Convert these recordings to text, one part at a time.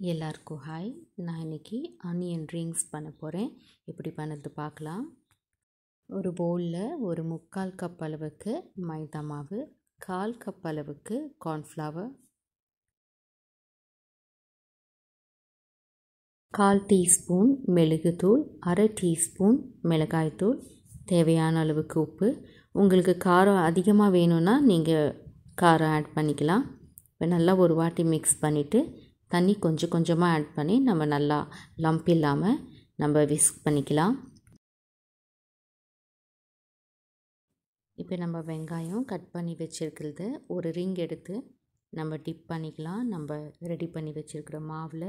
எல்லாருக்கும் ஹாய். நான் இன்றைக்கி ஆனியன் ரிங்ஸ் பண்ண போகிறேன். எப்படி பண்ணது பார்க்கலாம். ஒரு பவுலில் ஒரு 3/4 கப் அளவுக்கு மைதா மாவு, 1/4 கப் அளவுக்கு கார்ன்ஃப்ளவர், 1/4 டீஸ்பூன் மெழுகுத்தூள், 1/2 டீஸ்பூன் மிளகாய்த்தூள், தேவையான அளவுக்கு உப்பு. உங்களுக்கு காரம் அதிகமாக வேணும்னா நீங்கள் காரம் ஆட் பண்ணிக்கலாம். இப்போ நல்லா ஒரு வாட்டி மிக்ஸ் பண்ணிவிட்டு தண்ணி கொஞ்சம் கொஞ்சமாக ஆட் பண்ணி நம்ம நல்லா லம்ப் இல்லாமல் நம்ம விஸ்க் பண்ணிக்கலாம். இப்போ நம்ம வெங்காயம் கட் பண்ணி வச்சுருக்கிறது ஒரு ரிங் எடுத்து நம்ம டிப் பண்ணிக்கலாம். நம்ம ரெடி பண்ணி வச்சுருக்கிற மாவில்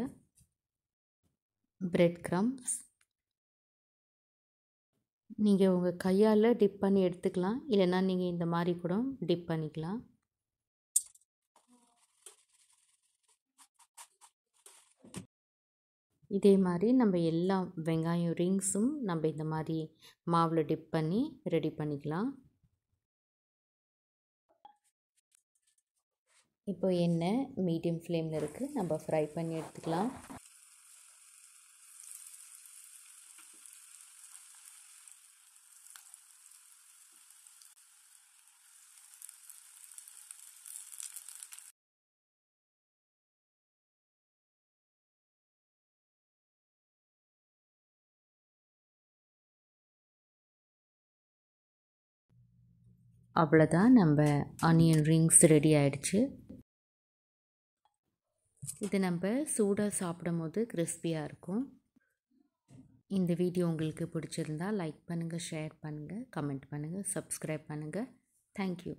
பிரெட் க்ரம்ஸ் நீங்கள் உங்கள் கையால் டிப் பண்ணி எடுத்துக்கலாம், இல்லைன்னா நீங்கள் இந்த மாதிரி கூட டிப் பண்ணிக்கலாம். இதே மாதிரி நம்ம எல்லா வெங்காயம் ரிங்ஸும் நம்ம இந்த மாதிரி மாவில் டிப் பண்ணி ரெடி பண்ணிக்கலாம். இப்போ எண்ணெய் மீடியம் ஃப்ளேமில் இருக்குது, நம்ம ஃப்ரை பண்ணி எடுத்துக்கலாம். அவ்வளோதான், நம்ம ஆனியன் ரிங்ஸ் ரெடி ஆகிடுச்சு. இது நம்ம சூடாக சாப்பிடும் போது கிறிஸ்பியாக இருக்கும். இந்த வீடியோ உங்களுக்கு பிடிச்சிருந்தால் லைக் பண்ணுங்கள், ஷேர் பண்ணுங்கள், கமெண்ட் பண்ணுங்கள், சப்ஸ்கிரைப் பண்ணுங்கள். தேங்க்யூ.